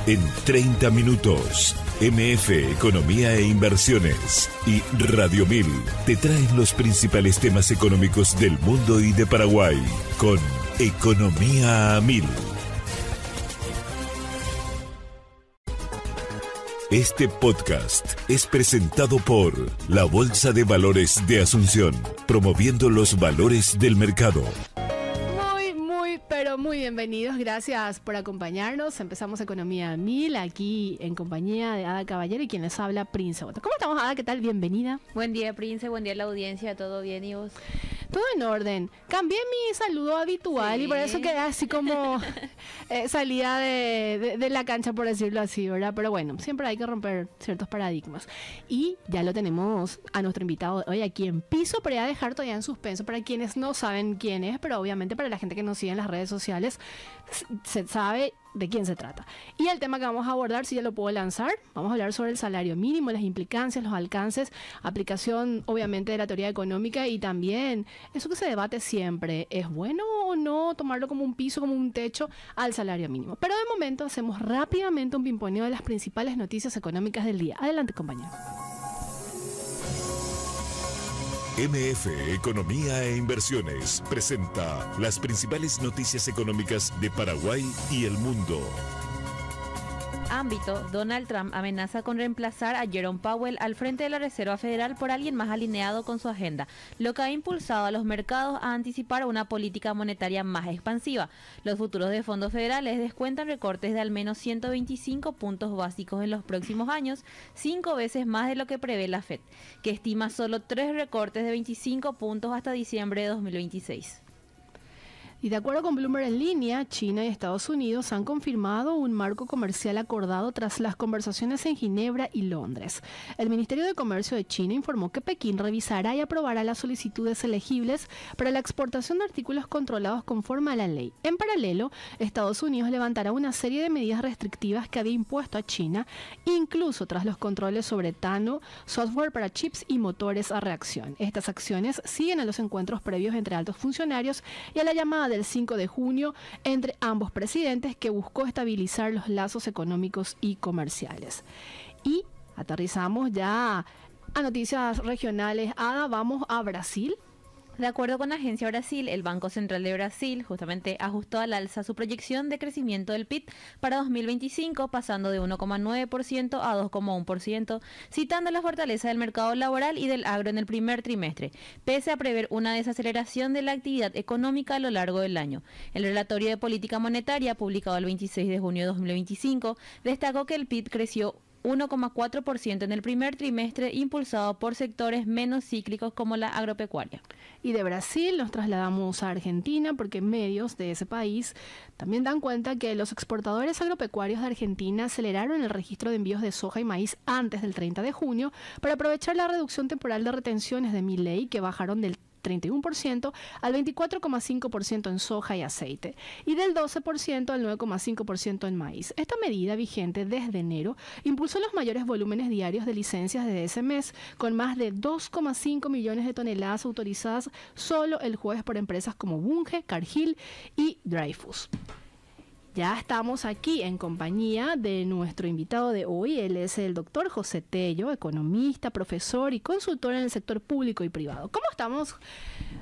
En 30 minutos, MF Economía e Inversiones y Radio 1000 te traen los principales temas económicos del mundo y de Paraguay con Economía a 1000. Este podcast es presentado por la Bolsa de Valores de Asunción, promoviendo los valores del mercado. Muy bienvenidos, gracias por acompañarnos. Empezamos Economía a 1000 aquí en compañía de Ada Caballero y quien les habla, Prince Boto. ¿Cómo estamos, Ada? ¿Qué tal? Bienvenida. Buen día, Prince, buen día a la audiencia, ¿todo bien y vos? Todo en orden. Cambié mi saludo habitual y por eso quedé así como salida de la cancha, por decirlo así, ¿verdad? Pero bueno, siempre hay que romper ciertos paradigmas. Y ya lo tenemos a nuestro invitado hoy aquí en piso, pero ya dejar todavía en suspenso para quienes no saben quién es, pero obviamente para la gente que nos sigue en las redes sociales se sabe de quién se trata. Y el tema que vamos a abordar, si ya lo puedo lanzar, vamos a hablar sobre el salario mínimo, las implicancias, los alcances, aplicación obviamente de la teoría económica y también eso que se debate siempre, ¿es bueno o no tomarlo como un piso, como un techo al salario mínimo? Pero de momento hacemos rápidamente un pimponeo de las principales noticias económicas del día. Adelante, compañero. MF Economía e Inversiones presenta las principales noticias económicas de Paraguay y el mundo. Ámbito, Donald Trump amenaza con reemplazar a Jerome Powell al frente de la Reserva Federal por alguien más alineado con su agenda, lo que ha impulsado a los mercados a anticipar una política monetaria más expansiva. Los futuros de fondos federales descuentan recortes de al menos 125 puntos básicos en los próximos años, 5 veces más de lo que prevé la Fed, que estima solo 3 recortes de 25 puntos hasta diciembre de 2026. Y de acuerdo con Bloomberg en línea, China y Estados Unidos han confirmado un marco comercial acordado tras las conversaciones en Ginebra y Londres. El Ministerio de Comercio de China informó que Pekín revisará y aprobará las solicitudes elegibles para la exportación de artículos controlados conforme a la ley. En paralelo, Estados Unidos levantará una serie de medidas restrictivas que había impuesto a China, incluso tras los controles sobre etano, software para chips y motores a reacción. Estas acciones siguen a los encuentros previos entre altos funcionarios y a la llamada del 5 de junio entre ambos presidentes que buscó estabilizar los lazos económicos y comerciales. Y aterrizamos ya a noticias regionales. Ada, vamos a Brasil. De acuerdo con la Agencia Brasil, el Banco Central de Brasil justamente ajustó al alza su proyección de crecimiento del PIB para 2025, pasando de 1,9% a 2,1%, citando la fortaleza del mercado laboral y del agro en el primer trimestre, pese a prever una desaceleración de la actividad económica a lo largo del año. El Relatorio de Política Monetaria, publicado el 26 de junio de 2025, destacó que el PIB creció 1,4% en el primer trimestre, impulsado por sectores menos cíclicos como la agropecuaria. Y de Brasil nos trasladamos a Argentina porque medios de ese país también dan cuenta que los exportadores agropecuarios de Argentina aceleraron el registro de envíos de soja y maíz antes del 30 de junio para aprovechar la reducción temporal de retenciones de Milei, que bajaron del 31% al 24,5% en soja y aceite y del 12% al 9,5% en maíz. Esta medida, vigente desde enero, impulsó los mayores volúmenes diarios de licencias desde ese mes, con más de 2,5 millones de toneladas autorizadas solo el jueves por empresas como Bunge, Cargill y Dreyfus. Ya estamos aquí en compañía de nuestro invitado de hoy. Él es el doctor José Tello, economista, profesor y consultor en el sector público y privado. ¿Cómo estamos,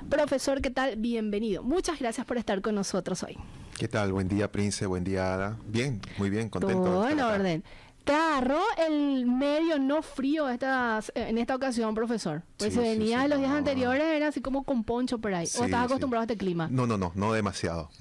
profesor? ¿Qué tal? Bienvenido. Muchas gracias por estar con nosotros hoy. ¿Qué tal? Buen día, Prince. Buen día, Ada. Bien, muy bien, contento. Todo en orden. ¿Te agarró el medio no frío en esta ocasión, profesor? Pues Sí, se venía sí, de los días no. anteriores, era así como con poncho por ahí. ¿O estás acostumbrado a este clima? No demasiado.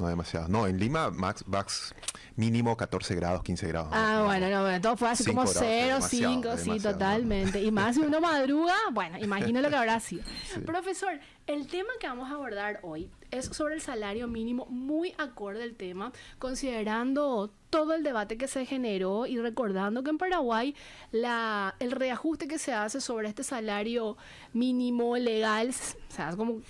No, en Lima, max mínimo 14 grados, 15 grados. Bueno, todo fue así como 0, 5, sí, totalmente. Y más si uno madruga, bueno, imagino lo que habrá sido. Sí. Profesor, el tema que vamos a abordar hoy es sobre el salario mínimo, muy acorde al tema, considerando todo el debate que se generó y recordando que en Paraguay el reajuste que se hace sobre este salario mínimo legal, o sea, es como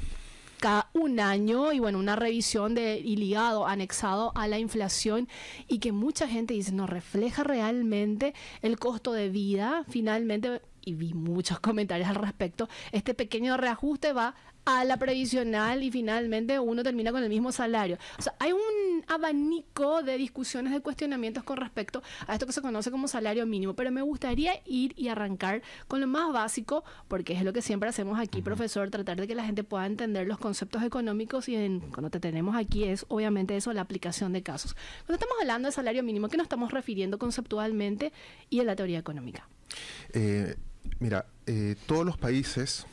cada un año y bueno, una revisión y ligado, anexado a la inflación y que mucha gente dice no refleja realmente el costo de vida. Finalmente, y vi muchos comentarios al respecto, este pequeño reajuste va a la previsional y finalmente uno termina con el mismo salario. O sea, hay un abanico de discusiones, de cuestionamientos con respecto a esto que se conoce como salario mínimo, pero me gustaría ir y arrancar con lo más básico, porque es lo que siempre hacemos aquí, profesor, tratar de que la gente pueda entender los conceptos económicos y cuando te tenemos aquí es obviamente eso, la aplicación de casos. Cuando estamos hablando de salario mínimo, ¿qué nos estamos refiriendo conceptualmente y en la teoría económica? Mira, todos los países,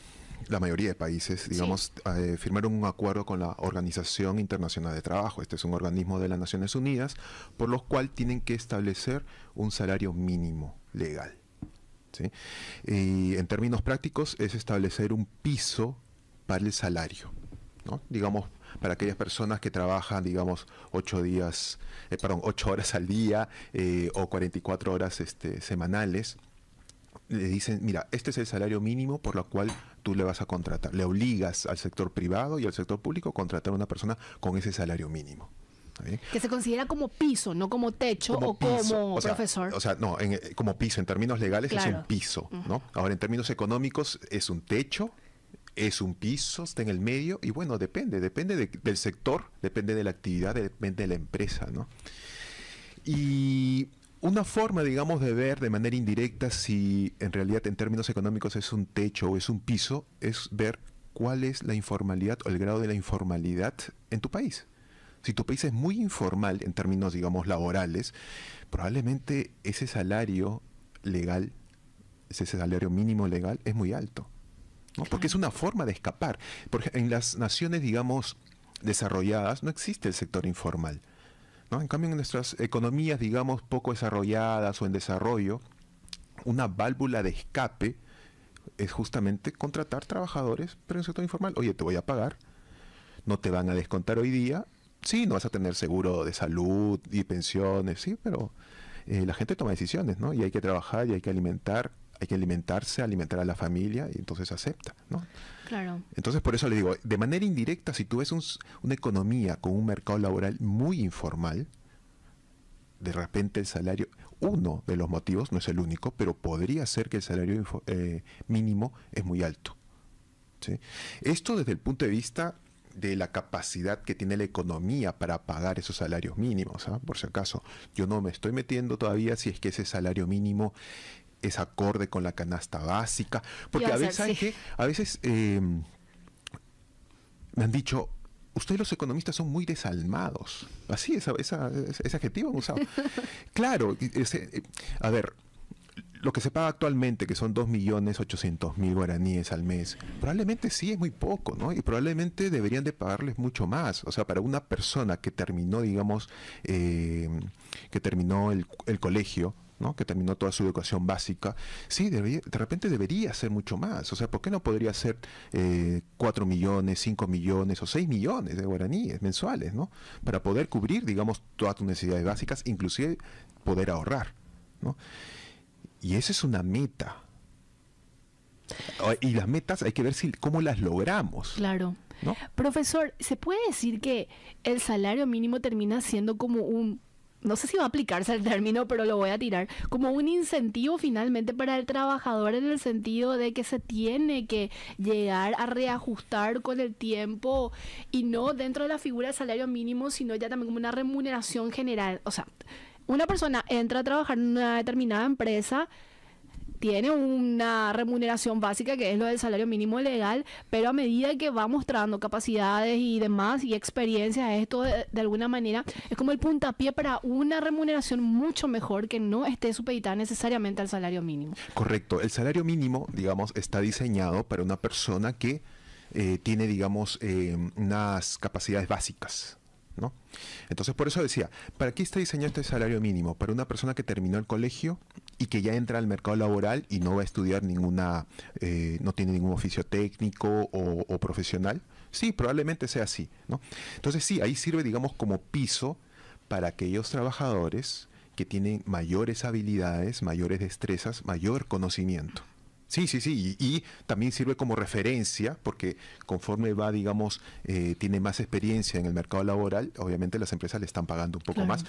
la mayoría de países, digamos, firmaron un acuerdo con la Organización Internacional de Trabajo. Este es un organismo de las Naciones Unidas, por lo cual tienen que establecer un salario mínimo legal, ¿sí? Y en términos prácticos es establecer un piso para el salario, ¿no? Digamos, para aquellas personas que trabajan, digamos, 8 horas al día o 44 horas semanales, le dicen, mira, este es el salario mínimo por lo cual tú le vas a contratar. Le obligas al sector privado y al sector público a contratar a una persona con ese salario mínimo. ¿Sí? Que se considera como piso, no como techo como o piso, como profesor. No, como piso, en términos legales claro. Es un piso, ¿no? Ahora, en términos económicos es un techo, es un piso, está en el medio y bueno, depende del sector, depende de la actividad, depende de la empresa, ¿no? Y una forma, digamos, de ver de manera indirecta si en realidad en términos económicos es un techo o es un piso, es ver cuál es la informalidad o el grado de la informalidad en tu país. Si tu país es muy informal en términos, digamos, laborales, probablemente ese salario legal, ese salario mínimo legal es muy alto, ¿no? Porque es una forma de escapar. Porque en las naciones, digamos, desarrolladas no existe el sector informal, ¿no? En cambio, en nuestras economías, digamos, poco desarrolladas o en desarrollo, una válvula de escape es justamente contratar trabajadores, pero en el sector informal. Oye, te voy a pagar, no te van a descontar hoy día. Sí, no vas a tener seguro de salud y pensiones, sí, pero la gente toma decisiones, ¿no? Y hay que trabajar y hay que alimentarse, alimentar a la familia, y entonces acepta, ¿no? Claro. Entonces, por eso le digo, de manera indirecta, si tú ves una economía con un mercado laboral muy informal, de repente el salario, uno de los motivos, no es el único, pero podría ser que el salario mínimo es muy alto, ¿sí? Esto desde el punto de vista de la capacidad que tiene la economía para pagar esos salarios mínimos, ¿eh? Por si acaso, yo no me estoy metiendo todavía si es que ese salario mínimo es acorde con la canasta básica, porque a veces, ¿sabes qué? A veces me han dicho, ustedes los economistas son muy desalmados. Así, ese adjetivo han usado. Claro, a ver, lo que se paga actualmente, que son 2.800.000 guaraníes al mes, probablemente sí es muy poco, ¿no? Y probablemente deberían de pagarles mucho más. O sea, para una persona que terminó, digamos, que terminó el colegio, ¿no? Que terminó toda su educación básica, sí, de repente debería ser mucho más. O sea, ¿por qué no podría ser 4 millones, 5 millones o 6 millones de guaraníes mensuales, ¿no? Para poder cubrir, digamos, todas tus necesidades básicas, inclusive poder ahorrar, ¿no? Y esa es una meta. Y las metas hay que ver cómo las logramos. Claro. ¿No? Profesor, ¿se puede decir que el salario mínimo termina siendo como un, no sé si va a aplicarse el término, pero lo voy a tirar, como un incentivo finalmente para el trabajador, en el sentido de que se tiene que llegar a reajustar con el tiempo y no dentro de la figura del salario mínimo, sino ya también como una remuneración general? O sea, una persona entra a trabajar en una determinada empresa, tiene una remuneración básica que es lo del salario mínimo legal, pero a medida que va mostrando capacidades y demás y experiencias, esto de alguna manera es como el puntapié para una remuneración mucho mejor que no esté supeditada necesariamente al salario mínimo. Correcto. El salario mínimo, digamos, está diseñado para una persona que tiene, digamos, unas capacidades básicas, ¿no? Entonces, por eso decía, ¿para qué está diseñado este salario mínimo? Para una persona que terminó el colegio y que ya entra al mercado laboral y no va a estudiar no tiene ningún oficio técnico o profesional. Sí, probablemente sea así, ¿no? Entonces sí, ahí sirve, digamos, como piso para aquellos trabajadores que tienen mayores habilidades, mayores destrezas, mayor conocimiento. Sí, y también sirve como referencia, porque conforme va, digamos, tiene más experiencia en el mercado laboral, obviamente las empresas le están pagando un poco más,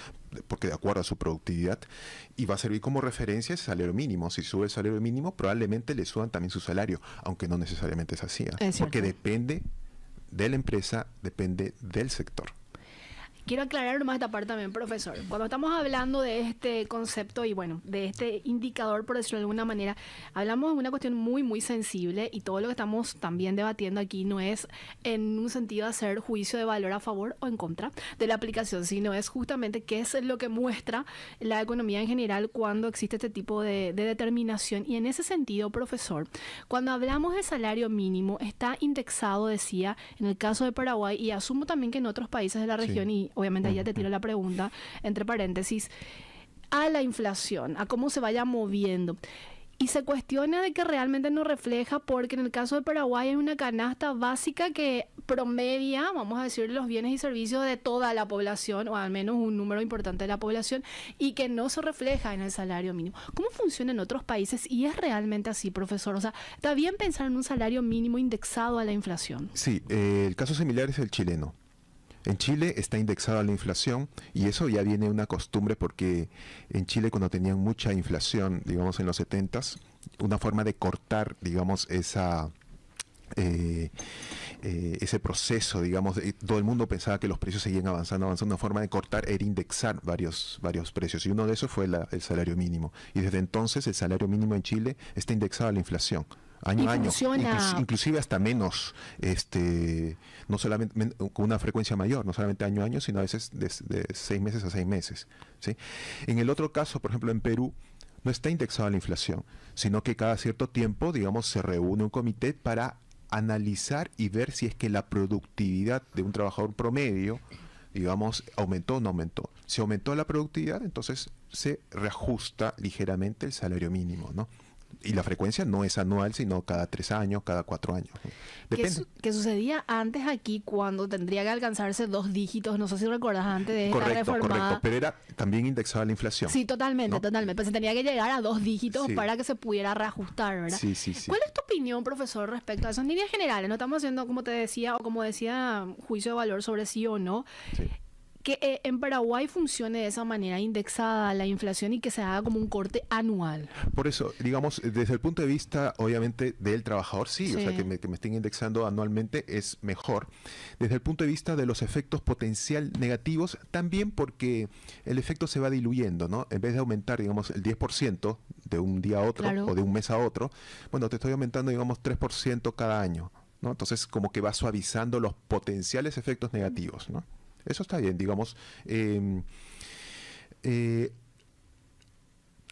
porque de acuerdo a su productividad, y va a servir como referencia ese salario mínimo. Si sube el salario mínimo, probablemente le suban también su salario, aunque no necesariamente es así, porque depende de la empresa, depende del sector. quiero aclarar nomás esta parte también, profesor. Cuando estamos hablando de este concepto y bueno, de este indicador, por decirlo de alguna manera, hablamos de una cuestión muy, muy sensible y todo lo que estamos también debatiendo aquí no es en un sentido de hacer juicio de valor a favor o en contra de la aplicación, sino es justamente qué es lo que muestra la economía en general cuando existe este tipo de determinación. Y en ese sentido, profesor, cuando hablamos de salario mínimo, está indexado, decía, en el caso de Paraguay, y asumo también que en otros países de la región, Sí. y obviamente ahí ya te tiro la pregunta, entre paréntesis, a la inflación, a cómo se vaya moviendo. Y se cuestiona de que realmente no refleja, porque en el caso de Paraguay hay una canasta básica que promedia, vamos a decir, los bienes y servicios de toda la población, o al menos un número importante de la población, y que no se refleja en el salario mínimo. ¿Cómo funciona en otros países? Y es realmente así, profesor. O sea, ¿está bien pensar en un salario mínimo indexado a la inflación? Sí, el caso similar es el chileno. En Chile está indexado a la inflación y eso ya viene una costumbre porque en Chile cuando tenían mucha inflación, digamos en los 70s, una forma de cortar, digamos, ese proceso, digamos, todo el mundo pensaba que los precios seguían avanzando, una forma de cortar era indexar varios precios y uno de esos fue el salario mínimo. Y desde entonces el salario mínimo en Chile está indexado a la inflación. Año a año, inclusive hasta menos, no solamente con una frecuencia mayor, no solamente año a año, sino a veces de 6 meses a 6 meses, ¿sí? En el otro caso, por ejemplo, en Perú, no está indexado a la inflación, sino que cada cierto tiempo, digamos, se reúne un comité para analizar y ver si es que la productividad de un trabajador promedio, digamos, aumentó o no aumentó. Si aumentó la productividad, entonces se reajusta ligeramente el salario mínimo, ¿no? Y la frecuencia no es anual, sino cada 3 años, cada 4 años. Depende. Que sucedía antes aquí cuando tendría que alcanzarse 2 dígitos, no sé si recuerdas antes de esta reformada. Correcto, pero era también indexado a la inflación. Sí, totalmente, ¿no? totalmente. Pues se tenía que llegar a 2 dígitos Sí. para que se pudiera reajustar, ¿verdad? Sí. ¿Cuál es tu opinión, profesor, respecto a eso? En líneas generales, no estamos haciendo, como te decía, o como decía, juicio de valor sobre sí o no. Sí. Que en Paraguay funcione de esa manera, indexada a la inflación y que se haga como un corte anual. Por eso, digamos, desde el punto de vista, obviamente, del trabajador, sí. O sea, que me estén indexando anualmente es mejor. Desde el punto de vista de los efectos potencial negativos, también porque el efecto se va diluyendo, ¿no? En vez de aumentar, digamos, el 10% de un día a otro, claro, o de un mes a otro, bueno, te estoy aumentando, digamos, 3% cada año, ¿no? Entonces, como que va suavizando los potenciales efectos negativos, ¿no? Eso está bien, digamos.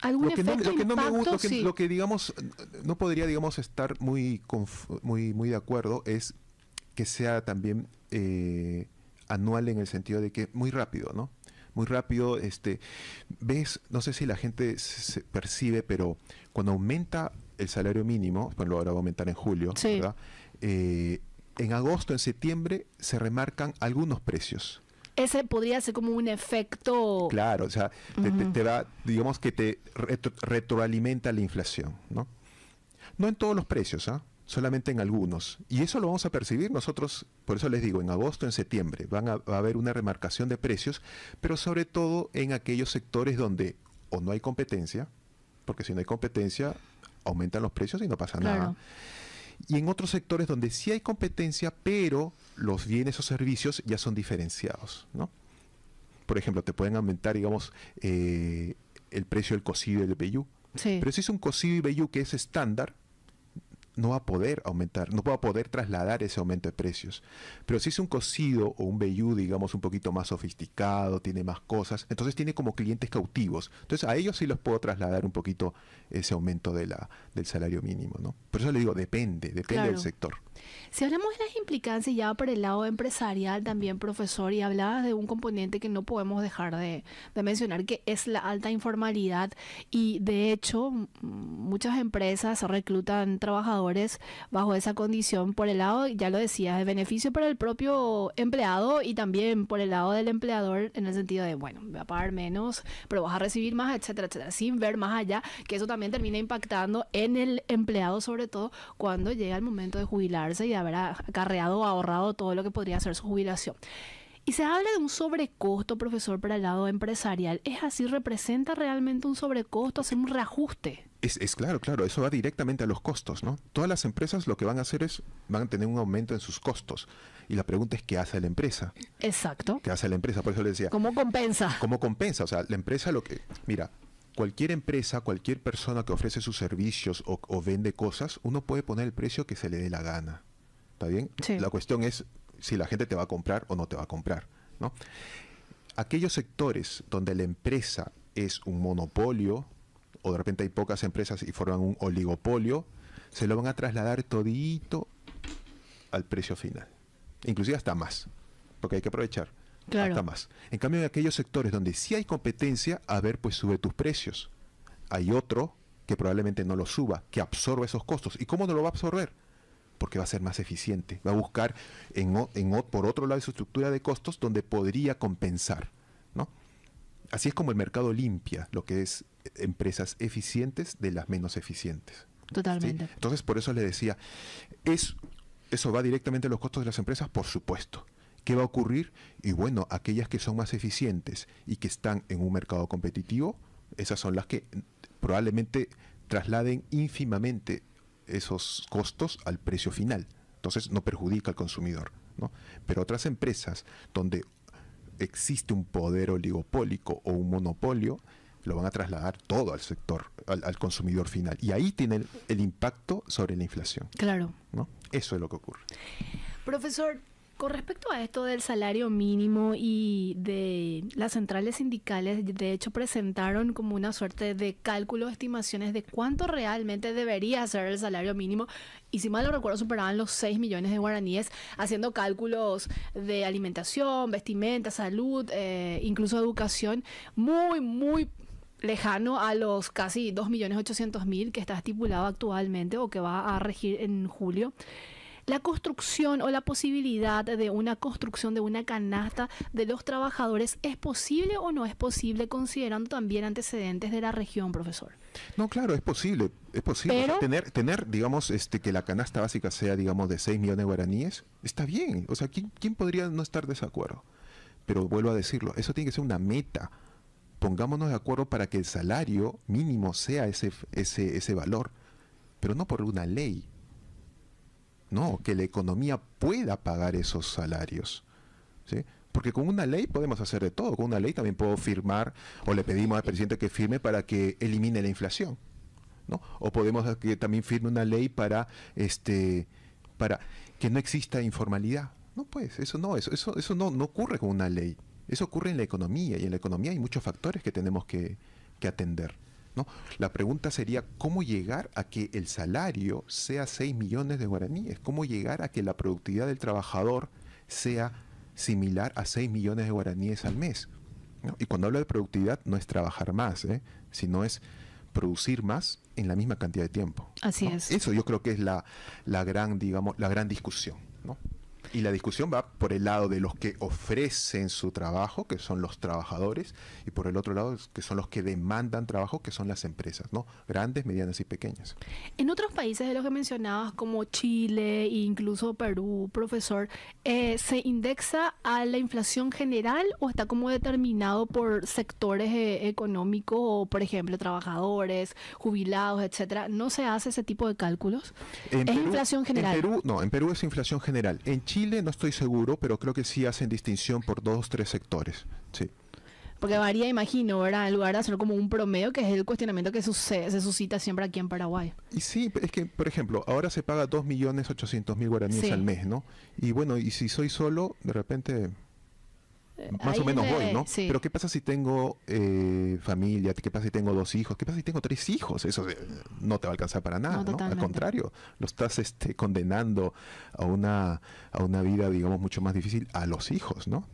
¿Algún efecto, impacto? Lo que digamos, no podría, digamos, estar muy de acuerdo es que sea también anual en el sentido de que muy rápido, ¿no? Muy rápido, ves, no sé si la gente se percibe, pero cuando aumenta el salario mínimo, bueno, ahora va a aumentar en julio, sí, ¿verdad? En agosto, en septiembre, se remarcan algunos precios. Ese podría ser como un efecto... Claro, o sea, te va, digamos que te retroalimenta la inflación, ¿no? No en todos los precios, ¿ah? Solamente en algunos. Y eso lo vamos a percibir nosotros, por eso les digo, en agosto, en septiembre, va a haber una remarcación de precios, pero sobre todo en aquellos sectores donde o no hay competencia, porque si no hay competencia, aumentan los precios y no pasa nada. Y en otros sectores donde sí hay competencia, pero los bienes o servicios ya son diferenciados, ¿no? Por ejemplo, te pueden aumentar, digamos, el precio del cocido y del vellú. Sí. Pero si es un cocido y vellú que es estándar, no va a poder aumentar, no va a poder trasladar ese aumento de precios. Pero si es un cocido o un vellú, digamos, un poquito más sofisticado, tiene más cosas, entonces tiene como clientes cautivos. Entonces a ellos sí los puedo trasladar un poquito ese aumento del salario mínimo, ¿no? Por eso le digo, depende claro, del sector. Si hablamos de las implicancias ya por el lado empresarial también, profesor, y hablabas de un componente que no podemos dejar de mencionar, que es la alta informalidad, y de hecho muchas empresas reclutan trabajadores bajo esa condición por el lado, ya lo decías, de beneficio para el propio empleado y también por el lado del empleador, en el sentido de, bueno, voy a pagar menos, pero vas a recibir más, etcétera, etcétera, sin ver más allá, que eso también termina impactando en el empleado, sobre todo cuando llega el momento de jubilarse y de haber acarreado o ahorrado todo lo que podría ser su jubilación. Y se habla de un sobrecosto, profesor, para el lado empresarial. ¿Es así? ¿Representa realmente un sobrecosto hacer un reajuste? Es claro, eso va directamente a los costos, ¿no? Todas las empresas lo que van a hacer van a tener un aumento en sus costos. Y la pregunta es, ¿qué hace la empresa? Exacto. ¿Qué hace la empresa? Por eso le decía. ¿Cómo compensa? ¿Cómo compensa? O sea, la empresa mira, cualquier empresa, cualquier persona que ofrece sus servicios o vende cosas, uno puede poner el precio que se le dé la gana. ¿Está bien? Sí. La cuestión es si la gente te va a comprar o no te va a comprar, ¿no? Aquellos sectores donde la empresa es un monopolio, o de repente hay pocas empresas y forman un oligopolio, se lo van a trasladar todito al precio final. Inclusive hasta más, porque hay que aprovechar. Claro. Hasta más. En cambio, en aquellos sectores donde sí hay competencia, a ver, pues sube tus precios. Hay otro que probablemente no lo suba, que absorbe esos costos. ¿Y cómo no lo va a absorber? Porque va a ser más eficiente. Va a buscar por otro lado de su estructura de costos donde podría compensar, ¿no? Así es como el mercado limpia lo que es empresas eficientes de las menos eficientes. Totalmente. ¿Sí? Entonces, por eso le decía, eso va directamente a los costos de las empresas, por supuesto. ¿Qué va a ocurrir? Y bueno, aquellas que son más eficientes y que están en un mercado competitivo, esas son las que probablemente trasladen ínfimamente esos costos al precio final. Entonces no perjudica al consumidor, ¿no? Pero otras empresas donde existe un poder oligopólico o un monopolio, lo van a trasladar todo al sector, al consumidor final. Y ahí tiene el impacto sobre la inflación. Claro. ¿No? Eso es lo que ocurre. Profesor, con respecto a esto del salario mínimo y de las centrales sindicales, de hecho presentaron como una suerte de cálculo, estimaciones de cuánto realmente debería ser el salario mínimo. Y si mal no recuerdo, superaban los 6 millones de guaraníes, haciendo cálculos de alimentación, vestimenta, salud, incluso educación, muy lejano a los casi 2.800.000 que está estipulado actualmente o que va a regir en julio. La construcción o la posibilidad de una construcción de una canasta de los trabajadores, ¿es posible o no es posible, considerando también antecedentes de la región, profesor? No, claro, es posible. Pero, o sea, tener, digamos, que la canasta básica sea, digamos, de 6 millones de guaraníes, está bien. O sea, ¿quién podría no estar de desacuerdo? Pero vuelvo a decirlo, eso tiene que ser una meta. Pongámonos de acuerdo para que el salario mínimo sea ese valor, pero no por una ley. No, que la economía pueda pagar esos salarios, ¿sí? Porque con una ley podemos hacer de todo. Con una ley también puedo firmar, o le pedimos al presidente que firme para que elimine la inflación, ¿no? O podemos que también firme una ley para que no exista informalidad. No, pues, eso no ocurre con una ley. Eso ocurre en la economía, y en la economía hay muchos factores que tenemos que atender, ¿no? La pregunta sería, ¿cómo llegar a que el salario sea 6 millones de guaraníes? ¿Cómo llegar a que la productividad del trabajador sea similar a 6 millones de guaraníes al mes? ¿No? Y cuando hablo de productividad no es trabajar más, sino es producir más en la misma cantidad de tiempo. Así ¿no? es. Eso yo creo que es la gran discusión, ¿no? Y la discusión va por el lado de los que ofrecen su trabajo, que son los trabajadores, y por el otro lado, que son los que demandan trabajo, que son las empresas, ¿no? Grandes, medianas y pequeñas. En otros países de los que mencionabas, como Chile e incluso Perú, profesor, ¿se indexa a la inflación general o está como determinado por sectores económicos o, por ejemplo, trabajadores, jubilados, etcétera? ¿No se hace ese tipo de cálculos? ¿Es inflación general? En Perú es inflación general. En Chile no estoy seguro, pero creo que sí hacen distinción por 2 o 3 sectores. Sí. Porque varía, imagino, ¿verdad? En lugar de hacer como un promedio, que es el cuestionamiento que se suscita siempre aquí en Paraguay. Y sí, es que, por ejemplo, ahora se paga 2.800.000 guaraníes Sí. al mes, ¿no? Y bueno, y si soy solo, de repente más o menos voy, ¿no? Sí. Pero ¿qué pasa si tengo familia? ¿Qué pasa si tengo 2 hijos? ¿Qué pasa si tengo 3 hijos? Eso no te va a alcanzar para nada, No, ¿no? Al totalmente. contrario, lo estás condenando a una vida, digamos, mucho más difícil a los hijos, ¿no?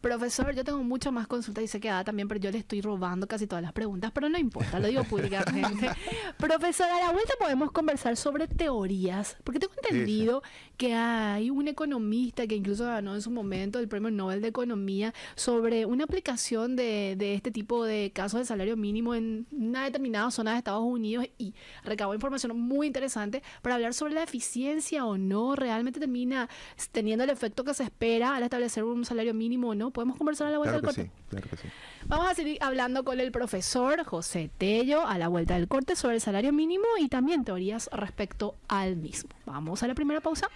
Profesor, yo tengo muchas más consultas y sé que también, pero yo le estoy robando casi todas las preguntas, pero no importa, lo digo públicamente. Profesor, a la vuelta podemos conversar sobre teorías, porque tengo entendido que hay un economista que incluso ganó en su momento el Premio Nobel de Economía sobre una aplicación de este tipo de casos de salario mínimo en una determinada zona de Estados Unidos y recabó información muy interesante para hablar sobre la eficiencia o no realmente termina teniendo el efecto que se espera al establecer un salario mínimo o no. podemos conversar a la vuelta del corte. Sí, claro que sí. Vamos a seguir hablando con el profesor José Tello a la vuelta del corte sobre el salario mínimo y también teorías respecto al mismo. Vamos a la primera pausa.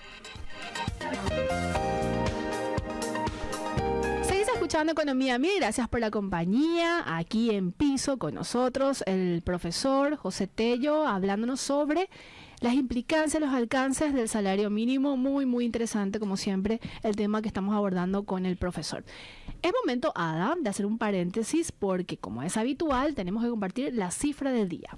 Seguís escuchando Economía Mil, gracias por la compañía. Aquí en piso con nosotros el profesor José Tello hablándonos sobre las implicancias, los alcances del salario mínimo. Muy, muy interesante, como siempre, el tema que estamos abordando con el profesor. Es momento, Ada, de hacer un paréntesis porque, como es habitual, tenemos que compartir la cifra del día.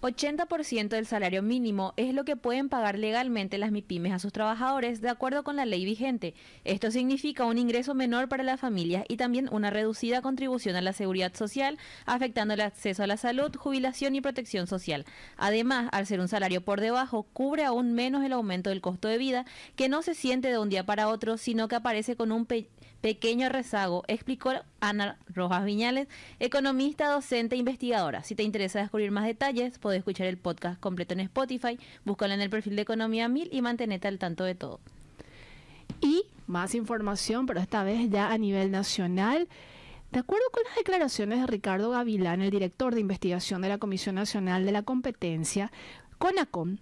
80% del salario mínimo es lo que pueden pagar legalmente las MIPYMES a sus trabajadores de acuerdo con la ley vigente. Esto significa un ingreso menor para las familias y también una reducida contribución a la seguridad social, afectando el acceso a la salud, jubilación y protección social. Además, al ser un salario por debajo, cubre aún menos el aumento del costo de vida, que no se siente de un día para otro, sino que aparece con un pequeño rezago, explicó Ana Rojas Viñales, economista, docente e investigadora. Si te interesa descubrir más detalles, puedes escuchar el podcast completo en Spotify, búscalo en el perfil de Economía 1000 y mantenete al tanto de todo. Y más información, pero esta vez ya a nivel nacional. De acuerdo con las declaraciones de Ricardo Gavilán, el director de investigación de la Comisión Nacional de la Competencia, CONACOM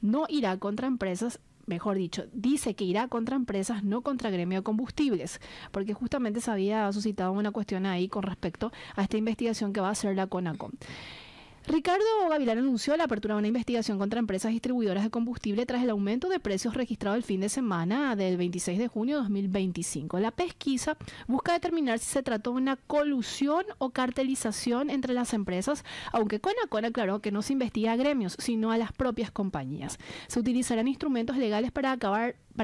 no irá contra empresas. Mejor dicho, dice que irá contra empresas, no contra gremio de combustibles, porque justamente se había suscitado una cuestión ahí con respecto a esta investigación que va a hacer la CONACOM. Ricardo Gavilán anunció la apertura de una investigación contra empresas distribuidoras de combustible tras el aumento de precios registrado el fin de semana del 26 de junio de 2025. La pesquisa busca determinar si se trató de una colusión o cartelización entre las empresas, aunque CONACOM aclaró que no se investiga a gremios, sino a las propias compañías. Se utilizarán instrumentos legales para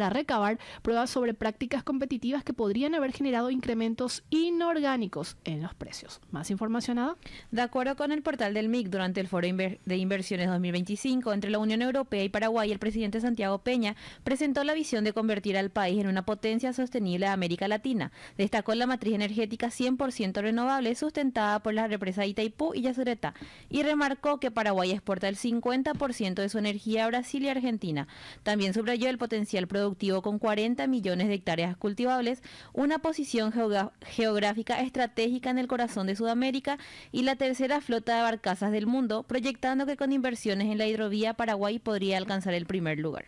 recabar pruebas sobre prácticas competitivas que podrían haber generado incrementos inorgánicos en los precios. ¿Más información, Ada? De acuerdo con el portal del MIC, durante el Foro de Inversiones 2025 entre la Unión Europea y Paraguay, el presidente Santiago Peña presentó la visión de convertir al país en una potencia sostenible de América Latina. Destacó la matriz energética 100% renovable sustentada por la represa Itaipú y Yacyretá y remarcó que Paraguay exporta el 50% de su energía a Brasil y Argentina. También subrayó el potencial productivo con 40 millones de hectáreas cultivables, una posición geográfica estratégica en el corazón de Sudamérica y la tercera flota de barcazas del mundo, proyectando que con inversiones en la hidrovía Paraguay podría alcanzar el primer lugar.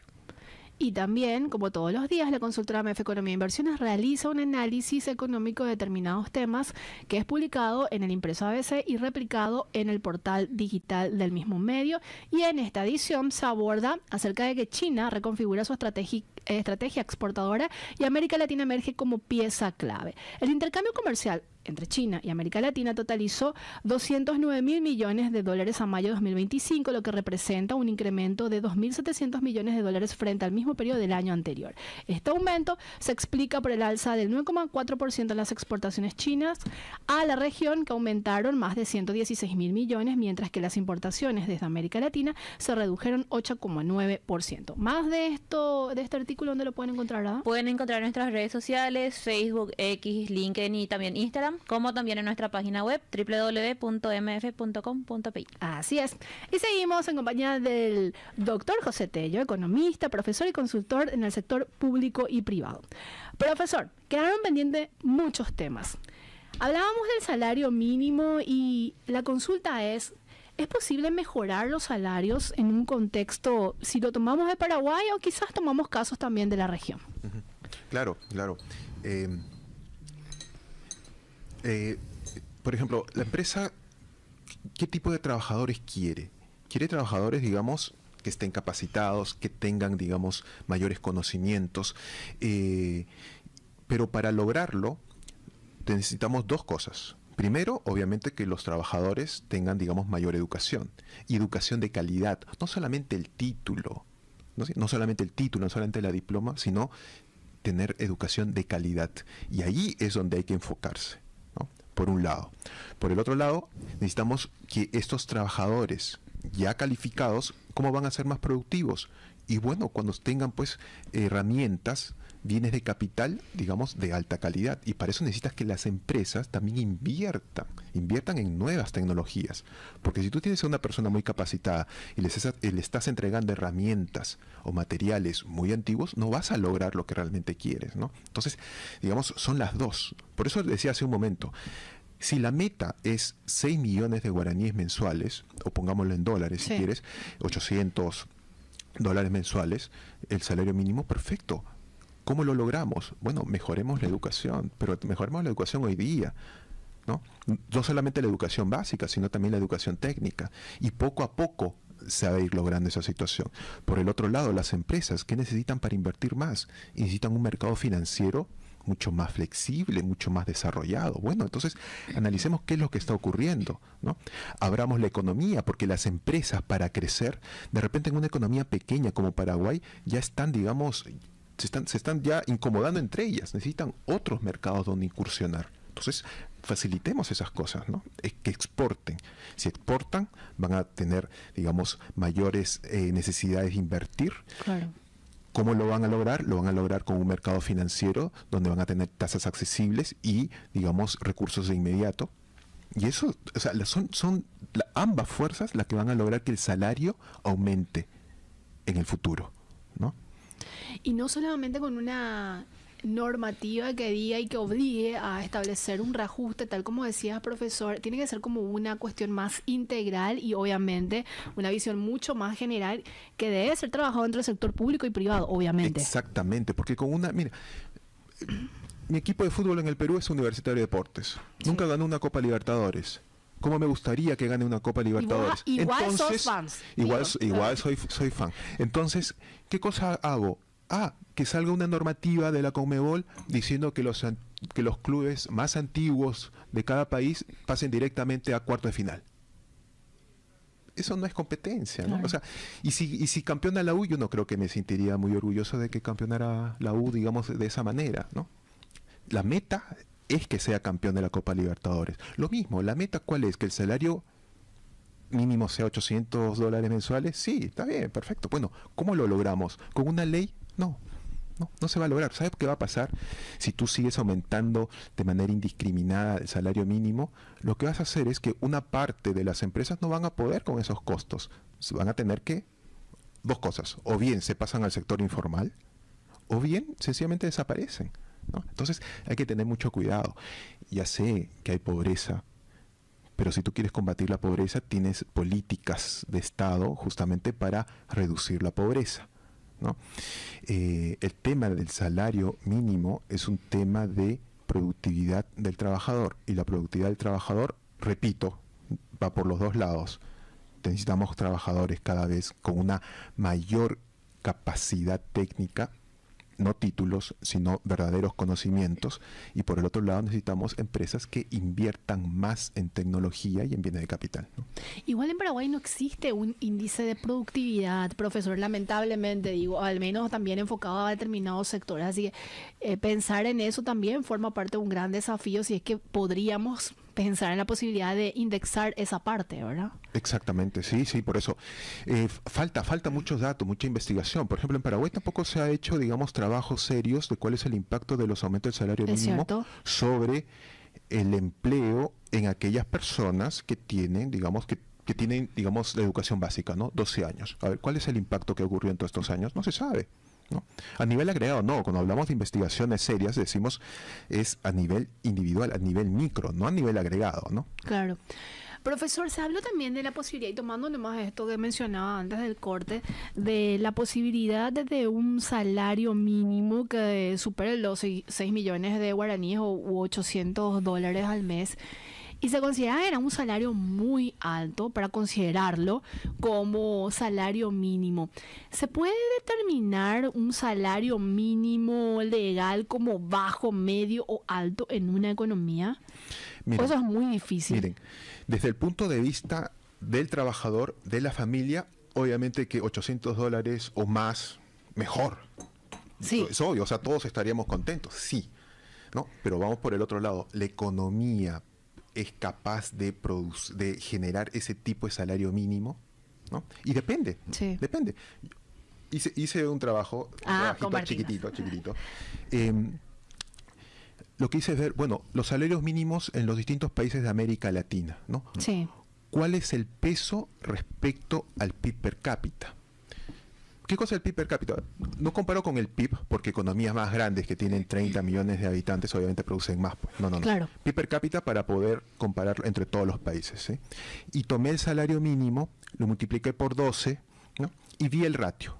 Y también, como todos los días, la consultora MEF Economía e Inversiones realiza un análisis económico de determinados temas que es publicado en el impreso ABC y replicado en el portal digital del mismo medio. Y en esta edición se aborda acerca de que China reconfigura su estrategia exportadora y América Latina emerge como pieza clave. El intercambio comercial entre China y América Latina totalizó 209 mil millones de dólares a mayo de 2025, lo que representa un incremento de 2.700 millones de dólares frente al mismo periodo del año anterior. Este aumento se explica por el alza del 9,4% en las exportaciones chinas a la región, que aumentaron más de 116 mil millones, mientras que las importaciones desde América Latina se redujeron 8,9%. Más de este artículo, ¿dónde lo pueden encontrar, ¿verdad? Pueden encontrar en nuestras redes sociales, Facebook, X, LinkedIn y también Instagram, como también en nuestra página web www.mf.com.pi. Así es. Y seguimos en compañía del doctor José Tello, economista, profesor y consultor en el sector público y privado. Profesor, quedaron pendientes muchos temas. Hablábamos del salario mínimo y la consulta ¿es posible mejorar los salarios en un contexto, si lo tomamos de Paraguay o quizás tomamos casos también de la región? Claro. Por ejemplo, la empresa, ¿qué tipo de trabajadores quiere? Quiere trabajadores, digamos, que estén capacitados, que tengan, digamos, mayores conocimientos, pero para lograrlo necesitamos dos cosas. Primero, obviamente, que los trabajadores tengan, digamos, mayor educación, y educación de calidad, no solamente el título, no solamente la diploma, sino tener educación de calidad. Y ahí es donde hay que enfocarse, ¿no? Por un lado. Por el otro lado, necesitamos que estos trabajadores ya calificados, ¿cómo van a ser más productivos? Y bueno, cuando tengan pues herramientas bienes de capital, digamos, de alta calidad. Y para eso necesitas que las empresas también inviertan en nuevas tecnologías. Porque si tú tienes a una persona muy capacitada y le estás entregando herramientas o materiales muy antiguos, no vas a lograr lo que realmente quieres, ¿no? Entonces, digamos, son las dos. Por eso decía hace un momento, si la meta es 6 millones de guaraníes mensuales, o pongámoslo en dólares si quieres, 800 dólares mensuales, el salario mínimo, perfecto. ¿Cómo lo logramos? Bueno, mejoremos la educación, pero mejoremos la educación hoy día, ¿no? No solamente la educación básica, sino también la educación técnica. Y poco a poco se va a ir logrando esa situación. Por el otro lado, las empresas, ¿qué necesitan para invertir más? Necesitan un mercado financiero mucho más flexible, mucho más desarrollado. Bueno, entonces analicemos qué es lo que está ocurriendo, ¿no? Abramos la economía, porque las empresas, para crecer, de repente en una economía pequeña como Paraguay, ya están, digamos, se están ya incomodando entre ellas, necesitan otros mercados donde incursionar. Entonces, facilitemos esas cosas, ¿no? Que exporten. Si exportan, van a tener, digamos, mayores necesidades de invertir. Claro. ¿Cómo lo van a lograr? Lo van a lograr con un mercado financiero donde van a tener tasas accesibles y, digamos, recursos de inmediato. Y eso, o sea, son ambas fuerzas las que van a lograr que el salario aumente en el futuro, ¿no? Y no solamente con una normativa que diga y que obligue a establecer un reajuste, tal como decías, profesor, tiene que ser como una cuestión más integral y obviamente una visión mucho más general que debe ser trabajado dentro del sector público y privado, obviamente. Exactamente, porque mira, mi equipo de fútbol en el Perú es Universitario de Deportes. Nunca ganó una Copa Libertadores. ¿Cómo me gustaría que gane una Copa Libertadores? Igual sos fans. Igual soy fan. Entonces, ¿qué cosa hago? Que salga una normativa de la Conmebol diciendo que los clubes más antiguos de cada país pasen directamente a cuarto de final. Eso no es competencia, ¿no? Claro. O sea, y si campeona la U, yo no creo que me sentiría muy orgulloso de que campeonara la U, digamos, de esa manera, ¿no? La meta es que sea campeón de la Copa Libertadores. Lo mismo, ¿la meta cuál es? ¿Que el salario mínimo sea 800 dólares mensuales? Sí, está bien, perfecto. Bueno, ¿cómo lo logramos? ¿Con una ley? No se va a lograr. ¿Sabes qué va a pasar? Si tú sigues aumentando de manera indiscriminada el salario mínimo, lo que vas a hacer es que una parte de las empresas no van a poder con esos costos. Van a tener que, dos cosas, o bien se pasan al sector informal, o bien sencillamente desaparecen, ¿no? Entonces hay que tener mucho cuidado. Ya sé que hay pobreza, pero si tú quieres combatir la pobreza, tienes políticas de Estado justamente para reducir la pobreza, ¿no? El tema del salario mínimo es un tema de productividad del trabajador, y la productividad del trabajador, repito, va por los dos lados. Necesitamos trabajadores cada vez con una mayor capacidad técnica, no títulos, sino verdaderos conocimientos, y por el otro lado necesitamos empresas que inviertan más en tecnología y en bienes de capital, ¿no? Igual en Paraguay no existe un índice de productividad, profesor, lamentablemente, digo, al menos también enfocado a determinados sectores, así que pensar en eso también forma parte de un gran desafío, si es que podríamos pensar en la posibilidad de indexar esa parte, ¿verdad? Exactamente, sí, por eso falta muchos datos, mucha investigación. Por ejemplo, en Paraguay tampoco se ha hecho, digamos, trabajos serios de cuál es el impacto de los aumentos del salario mínimo sobre el empleo en aquellas personas que tienen, digamos, la educación básica, ¿no? 12 años. A ver, ¿cuál es el impacto que ocurrió en todos estos años? No se sabe, ¿no? A nivel agregado, no. Cuando hablamos de investigaciones serias, decimos es a nivel individual, a nivel micro, no a nivel agregado, ¿no? Claro. Profesor, se habló también de la posibilidad, y tomando nomás esto que mencionaba antes del corte, de la posibilidad de un salario mínimo que supere los 6 millones de guaraníes u 800 dólares al mes. Y se considera que era un salario muy alto para considerarlo como salario mínimo. ¿Se puede determinar un salario mínimo legal como bajo, medio o alto en una economía? Miren, eso es muy difícil. Miren, desde el punto de vista del trabajador, de la familia, obviamente que 800 dólares o más, mejor. Sí. Es obvio, o sea, todos estaríamos contentos, sí, ¿no? Pero vamos por el otro lado, la economía es capaz de generar ese tipo de salario mínimo, ¿no? Y depende. Sí. Depende. hice un trabajo, chiquitito. Lo que hice es ver, bueno, los salarios mínimos en los distintos países de América Latina, ¿no? Sí. ¿Cuál es el peso respecto al PIB per cápita? ¿Qué cosa es el PIB per cápita? No comparo con el PIB, porque economías más grandes que tienen 30 millones de habitantes obviamente producen más. Pues. No. Claro. PIB per cápita para poder compararlo entre todos los países. ¿Sí? Y tomé el salario mínimo, lo multipliqué por 12, ¿no? Y vi el ratio,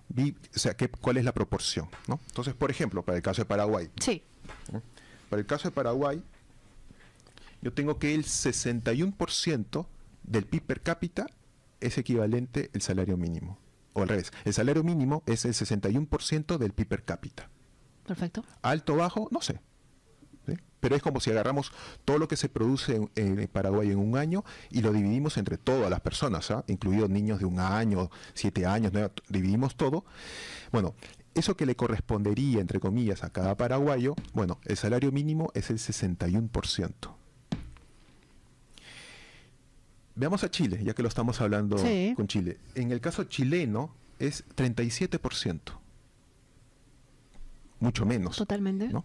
cuál es la proporción, ¿no? Entonces, por ejemplo, para el caso de Paraguay. Sí. ¿No? Para el caso de Paraguay, yo tengo que el 61% del PIB per cápita es equivalente al salario mínimo. O al revés, el salario mínimo es el 61% del PIB per cápita. Perfecto. Alto, bajo, no sé. ¿Sí? Pero es como si agarramos todo lo que se produce en Paraguay en un año y lo dividimos entre todas las personas, incluidos niños de 1 año, 7 años, 9, dividimos todo. Bueno, eso que le correspondería, entre comillas, a cada paraguayo, bueno, el salario mínimo es el 61%. Veamos a Chile, ya que lo estamos hablando con Chile. En el caso chileno es 37%. Mucho menos. Totalmente. ¿No?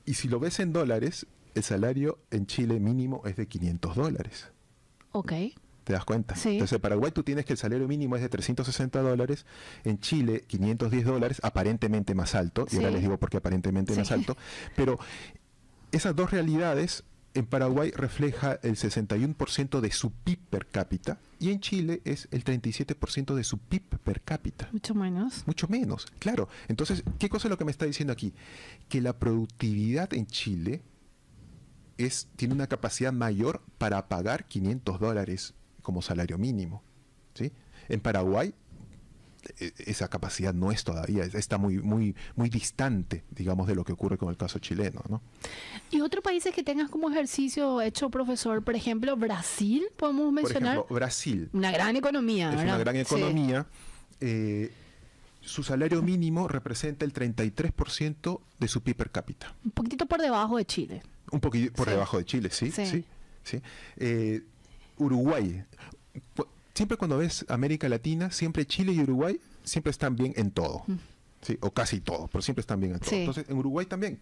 Y si lo ves en dólares, el salario en Chile mínimo es de $500. Ok. ¿Te das cuenta? Sí. Entonces, en Paraguay tú tienes que el salario mínimo es de $360, en Chile $510, aparentemente más alto, y ahora les digo por qué aparentemente más alto, pero esas dos realidades en Paraguay refleja el 61% de su PIB per cápita y en Chile es el 37% de su PIB per cápita. Mucho menos. Mucho menos, claro. Entonces, ¿qué cosa es lo que me está diciendo aquí? Que la productividad en Chile tiene una capacidad mayor para pagar $500 como salario mínimo, ¿sí? En Paraguay esa capacidad no es todavía, está muy distante, digamos, de lo que ocurre con el caso chileno, ¿no? ¿Y otros países que tengas como ejercicio hecho, profesor? Por ejemplo, Brasil, podemos mencionar. Por ejemplo, Brasil. Una gran economía, ¿verdad? Es una gran economía. Sí. Su salario mínimo representa el 33% de su PIB per cápita. Un poquitito por debajo de Chile. Un poquito por debajo de Chile, sí. Uruguay. Siempre cuando ves América Latina, siempre Chile y Uruguay siempre están bien en todo, ¿sí? O casi todo, pero siempre están bien en todo. Sí. Entonces, en Uruguay también,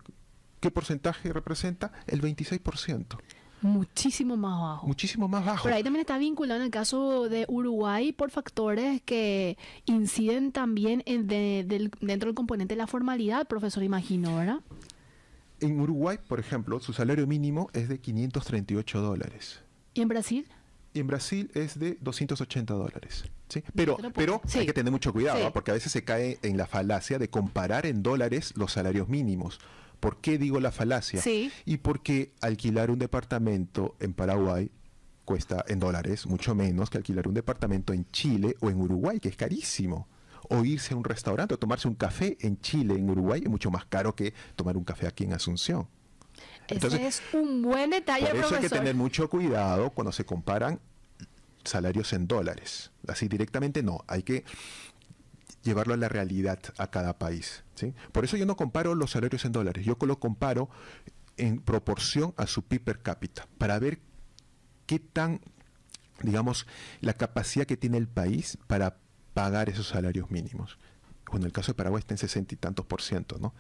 ¿qué porcentaje representa? El 26%. Muchísimo más bajo. Muchísimo más bajo. Pero ahí también está vinculado en el caso de Uruguay por factores que inciden también dentro del componente de la formalidad, profesor, imagino, ¿verdad? En Uruguay, por ejemplo, su salario mínimo es de $538. ¿Y en Brasil? Y en Brasil es de $280. ¿Sí? Pero hay que tener mucho cuidado, ¿no? Porque a veces se cae en la falacia de comparar en dólares los salarios mínimos. ¿Por qué digo la falacia? Sí. Y porque alquilar un departamento en Paraguay cuesta en dólares mucho menos que alquilar un departamento en Chile o en Uruguay, que es carísimo. O irse a un restaurante o tomarse un café en Chile, en Uruguay, es mucho más caro que tomar un café aquí en Asunción. Entonces, ese es un buen detalle, por eso profesor. hay que tener mucho cuidado cuando se comparan salarios en dólares. Así directamente no, hay que llevarlo a la realidad a cada país, ¿sí? Por eso yo no comparo los salarios en dólares, yo lo comparo en proporción a su PIB per cápita, para ver qué tan, digamos, la capacidad que tiene el país para pagar esos salarios mínimos. Bueno, el caso de Paraguay está en 60 y tantos %, ¿no?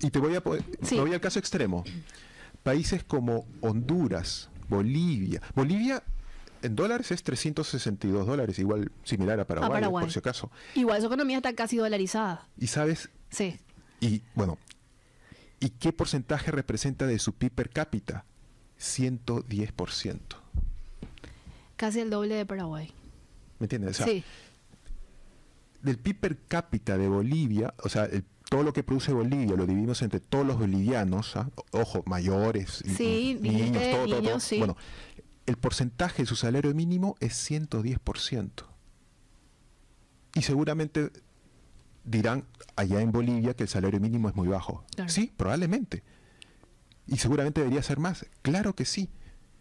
Y me voy al caso extremo. Países como Honduras, Bolivia. Bolivia en dólares es $362, igual similar a Paraguay, por si acaso. Igual su economía está casi dolarizada. ¿Y sabes? Sí. Y bueno, ¿y qué porcentaje representa de su PIB per cápita? 110%. Casi el doble de Paraguay. ¿Me entiendes? O sea, sí. Del PIB per cápita de Bolivia, o sea, todo lo que produce Bolivia lo dividimos entre todos los bolivianos, ojo, mayores, niños, todo. Sí. Bueno, el porcentaje de su salario mínimo es 110%. Y seguramente dirán allá en Bolivia que el salario mínimo es muy bajo. Claro. Sí, probablemente. Y seguramente debería ser más. Claro que sí.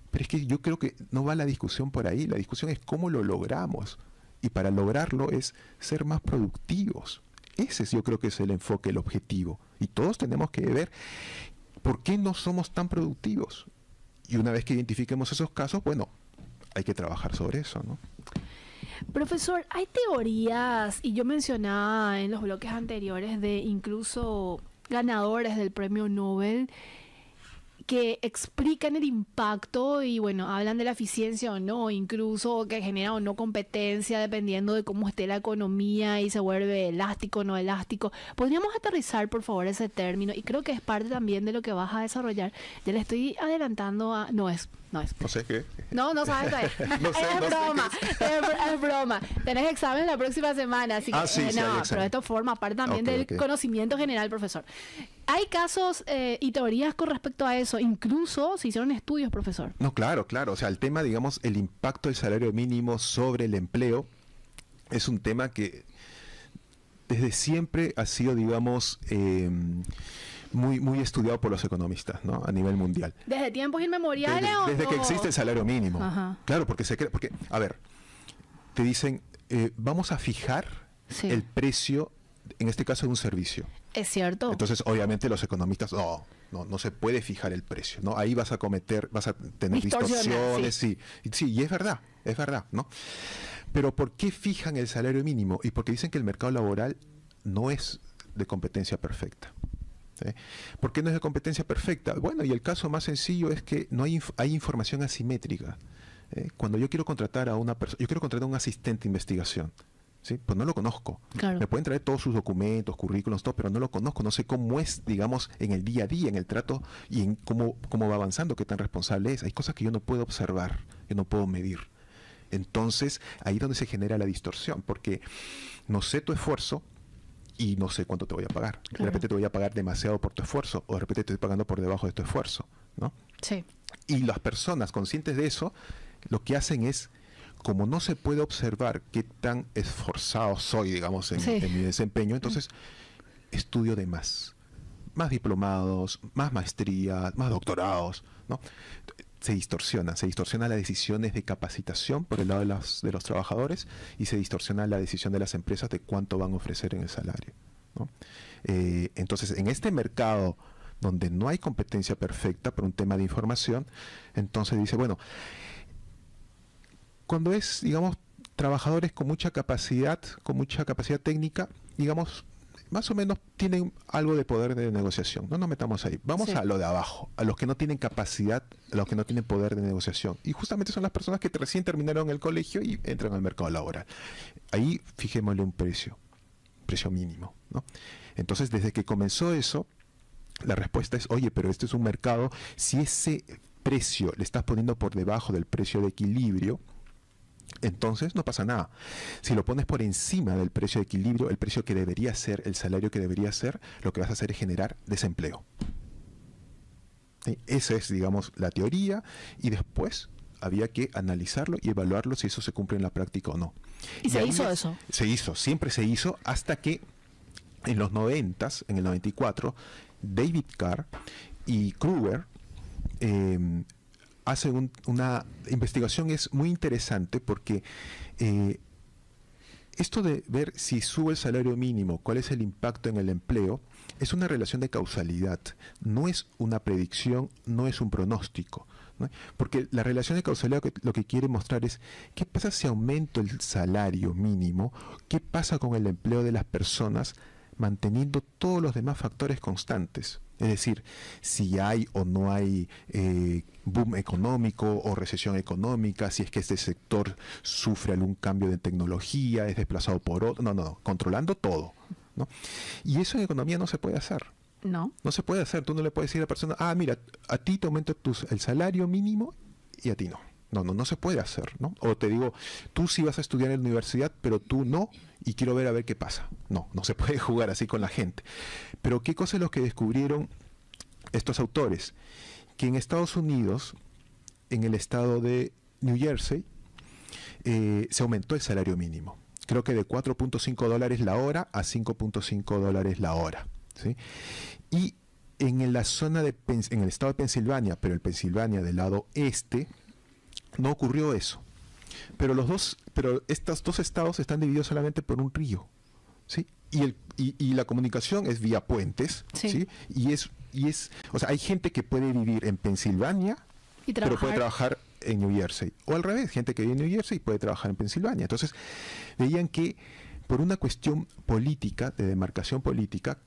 Pero es que yo creo que no va la discusión por ahí. La discusión es cómo lo logramos. Y para lograrlo es ser más productivos. Ese yo creo que es el enfoque, el objetivo. Y todos tenemos que ver por qué no somos tan productivos. Y una vez que identifiquemos esos casos, bueno, hay que trabajar sobre eso, ¿no? Profesor, hay teorías, y yo mencionaba en los bloques anteriores de incluso ganadores del premio Nobel, que explican el impacto y bueno, hablan de la eficiencia o no, incluso que genera o no competencia dependiendo de cómo esté la economía y se vuelve elástico o no elástico. ¿Podríamos aterrizar por favor ese término? Y creo que es parte también de lo que vas a desarrollar. Ya le estoy adelantando a... No es. No sé qué. No sabes qué es. No sé, es no sé broma, es broma. Tenés examen la próxima semana, así que sí, hay no, examen. pero esto forma parte también del conocimiento general, profesor. Hay casos y teorías con respecto a eso, incluso se hicieron estudios, profesor. No, claro. O sea, el tema, digamos, el impacto del salario mínimo sobre el empleo es un tema que desde siempre ha sido, digamos, muy estudiado por los economistas, ¿no? A nivel mundial. ¿Desde tiempos inmemoriales desde o que no? existe el salario mínimo. Ajá. Claro, porque a ver, te dicen, vamos a fijar el precio, en este caso de un servicio. Es cierto. Entonces, obviamente, los economistas, no se puede fijar el precio, ¿no? Ahí vas a tener distorsiones, sí, y es verdad, ¿no? Pero ¿por qué fijan el salario mínimo? Y porque dicen que el mercado laboral no es de competencia perfecta. ¿Sí? ¿Por qué no es de competencia perfecta? Bueno, y el caso más sencillo es que no hay información asimétrica. Cuando yo quiero contratar a una persona, yo quiero contratar a un asistente de investigación, ¿sí? Pues no lo conozco. Claro. Me pueden traer todos sus documentos, currículos, todo, pero no lo conozco, no sé cómo es, digamos, en el día a día, en el trato y en cómo va avanzando, qué tan responsable es. Hay cosas que yo no puedo observar, yo no puedo medir. Entonces, ahí es donde se genera la distorsión, porque no sé tu esfuerzo y no sé cuánto te voy a pagar. Claro. De repente te voy a pagar demasiado por tu esfuerzo, o de repente te estoy pagando por debajo de tu esfuerzo, ¿no? Sí. Y las personas conscientes de eso, lo que hacen es, como no se puede observar qué tan esforzado soy, digamos, en mi desempeño, entonces estudio de más diplomados, más maestrías, más doctorados, ¿no? Se distorsionan las decisiones de capacitación por el lado de los trabajadores y se distorsiona la decisión de las empresas de cuánto van a ofrecer en el salario, ¿no? Entonces, en este mercado donde no hay competencia perfecta por un tema de información, entonces dice, bueno, cuando es, digamos, trabajadores con mucha capacidad técnica, digamos, más o menos tienen algo de poder de negociación. No nos metamos ahí. Vamos a lo de abajo, a los que no tienen capacidad, a los que no tienen poder de negociación. Y justamente son las personas que recién terminaron el colegio y entran al mercado laboral. Ahí fijémosle un precio mínimo, ¿no? Entonces, desde que comenzó eso, la respuesta es, oye, pero este es un mercado, si ese precio le estás poniendo por debajo del precio de equilibrio, entonces no pasa nada. Si lo pones por encima del precio de equilibrio, el precio que debería ser, el salario que debería ser, lo que vas a hacer es generar desempleo. ¿Sí? Esa es, digamos, la teoría, y después había que analizarlo y evaluarlo si eso se cumple en la práctica o no. ¿Y se hizo eso? Siempre se hizo, hasta que en los 90s, en el 94, David Carr y Kruger hacen una investigación. Es muy interesante porque esto de ver si sube el salario mínimo, cuál es el impacto en el empleo, es una relación de causalidad, no es una predicción, no es un pronóstico, ¿no? Porque la relación de causalidad lo que quiere mostrar es qué pasa si aumento el salario mínimo, qué pasa con el empleo de las personas manteniendo todos los demás factores constantes. Es decir, si hay o no hay boom económico o recesión económica, si es que este sector sufre algún cambio de tecnología, es desplazado por otro, no, controlando todo, ¿no? Y eso en economía no se puede hacer. No se puede hacer. Tú no le puedes decir a la persona, mira, a ti te aumento el salario mínimo y a ti no. No se puede hacer, ¿no? O te digo, tú sí vas a estudiar en la universidad, pero tú no, y quiero ver a ver qué pasa. No se puede jugar así con la gente. Pero ¿qué cosa es lo que descubrieron estos autores? Que en Estados Unidos, en el estado de New Jersey, se aumentó el salario mínimo. Creo que de $4.5 la hora a $5.5 la hora, ¿sí? Y en la zona en el estado de Pensilvania, pero el Pensilvania del lado este, no ocurrió eso. Pero estos dos estados están divididos solamente por un río, ¿sí? Y la comunicación es vía puentes, ¿sí? Y es, o sea, hay gente que puede vivir en Pensilvania Y pero puede trabajar en New Jersey. O al revés, gente que vive en New Jersey puede trabajar en Pensilvania. Entonces, veían que por una cuestión política, de demarcación política,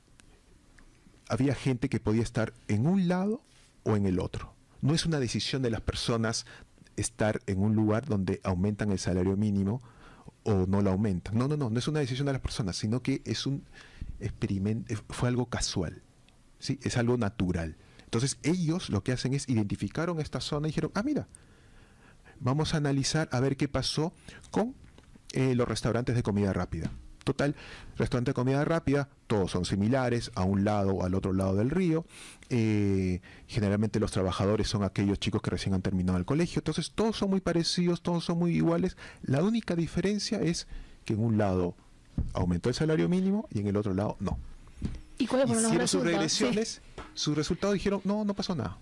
había gente que podía estar en un lado o en el otro. No es una decisión de las personas estar en un lugar donde aumentan el salario mínimo o no lo aumentan. No es una decisión de las personas, sino que es un experimento, fue algo casual, ¿sí? Es algo natural. Entonces ellos lo que hacen es identificaron esta zona y dijeron, mira, vamos a analizar a ver qué pasó con los restaurantes de comida rápida. Total, restaurante de comida rápida, todos son similares, a un lado o al otro lado del río. Generalmente los trabajadores son aquellos chicos que recién han terminado el colegio. Entonces todos son muy parecidos, todos son muy iguales. La única diferencia es que en un lado aumentó el salario mínimo y en el otro lado no. ¿Y cuáles fueron los hicieron sus resultados? regresiones, sus resultados dijeron, no pasó nada.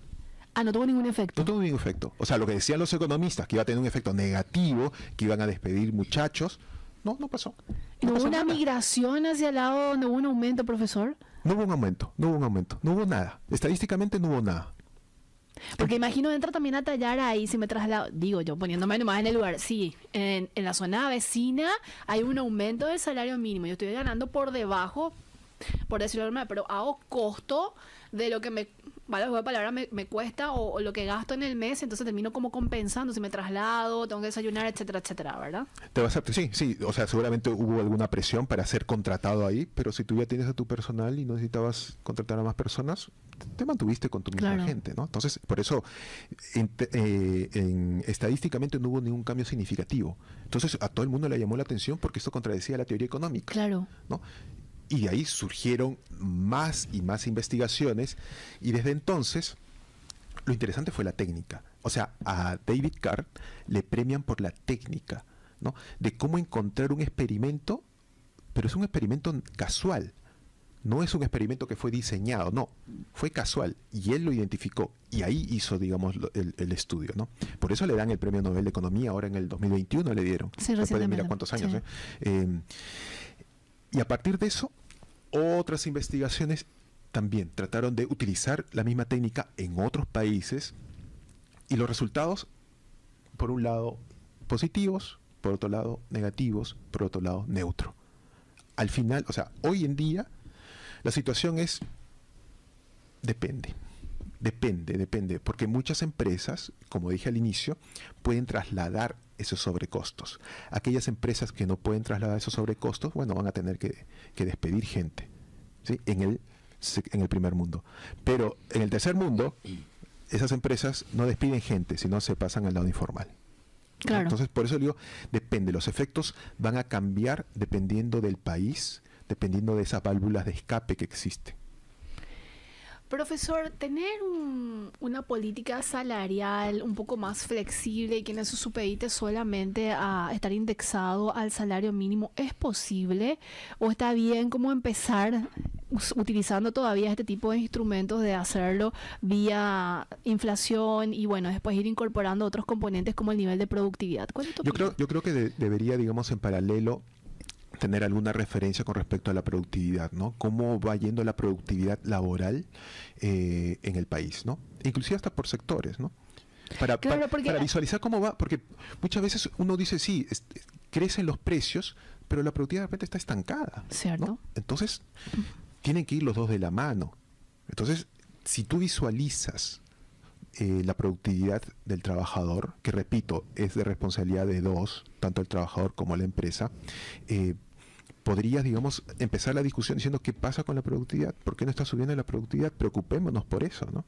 No tuvo ningún efecto. No tuvo ningún efecto. O sea, lo que decían los economistas, que iba a tener un efecto negativo, que iban a despedir muchachos, no pasó. ¿No hubo pasó una nada. migración hacia el lado, no hubo un aumento, profesor? No hubo un aumento, no hubo nada. Estadísticamente no hubo nada. Porque imagino entra también a tallar ahí, si me traslado, digo yo, poniéndome nomás en el lugar, sí, en la zona vecina hay un aumento del salario mínimo, yo estoy ganando por debajo, por decirlo de alguna manera, pero hago costo de lo que me, vale, la palabra me cuesta o lo que gasto en el mes, entonces termino como compensando, si me traslado, tengo que desayunar, etcétera, etcétera, ¿verdad? Sí, o sea, seguramente hubo alguna presión para ser contratado ahí, pero si tú ya tienes a tu personal y no necesitabas contratar a más personas, te mantuviste con tu misma gente, ¿no? Entonces, por eso, estadísticamente no hubo ningún cambio significativo. Entonces, a todo el mundo le llamó la atención porque esto contradecía la teoría económica. Claro. ¿No? Y de ahí surgieron más y más investigaciones y desde entonces lo interesante fue la técnica. O sea, a David Carr le premian por la técnica, ¿no? De cómo encontrar un experimento, pero es un experimento casual. No es un experimento que fue diseñado, no, fue casual y él lo identificó y ahí hizo, digamos, el estudio, ¿no? Por eso le dan el Premio Nobel de Economía, ahora en el 2021 le dieron. Sí, después de mira cuántos años, sí. Y a partir de eso, otras investigaciones también trataron de utilizar la misma técnica en otros países y los resultados, por un lado, positivos, por otro lado, negativos, por otro lado, neutro. Al final, o sea, hoy en día, la situación es depende, porque muchas empresas, como dije al inicio, pueden trasladar esos sobrecostos. Aquellas empresas que no pueden trasladar esos sobrecostos, bueno, van a tener que despedir gente, ¿sí? En el primer mundo. Pero en el tercer mundo, esas empresas no despiden gente, sino se pasan al lado informal. Claro. Entonces, por eso digo, depende. Los efectos van a cambiar dependiendo del país, dependiendo de esas válvulas de escape que existen. Profesor, tener una política salarial un poco más flexible y que no se supedite solamente a estar indexado al salario mínimo, ¿es posible? ¿O está bien como empezar utilizando todavía este tipo de instrumentos de hacerlo vía inflación y bueno, después ir incorporando otros componentes como el nivel de productividad? ¿Cuál es tu opinión? Yo creo que debería, digamos, en paralelo tener alguna referencia con respecto a la productividad, ¿no? Cómo va yendo la productividad laboral en el país, ¿no? Inclusive hasta por sectores, ¿no? Para visualizar cómo va, porque muchas veces uno dice, sí, crecen los precios, pero la productividad de repente está estancada, ¿cierto? ¿no? Entonces, tienen que ir los dos de la mano. Entonces, si tú visualizas la productividad del trabajador, que repito, es de responsabilidad de dos, tanto el trabajador como la empresa, podrías, digamos, empezar la discusión diciendo qué pasa con la productividad, por qué no está subiendo la productividad, preocupémonos por eso, ¿no?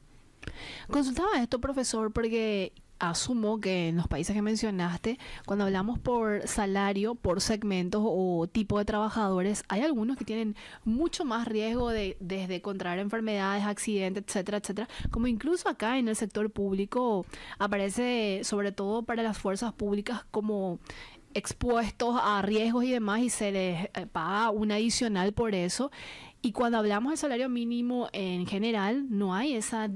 Consultaba esto, profesor, porque asumo que en los países que mencionaste, cuando hablamos por salario, por segmentos o tipo de trabajadores, hay algunos que tienen mucho más riesgo desde contraer enfermedades, accidentes, etcétera, etcétera, como incluso acá en el sector público aparece, sobre todo para las fuerzas públicas, como expuestos a riesgos y demás, y se les paga un adicional por eso. Y cuando hablamos del salario mínimo en general, no hay esa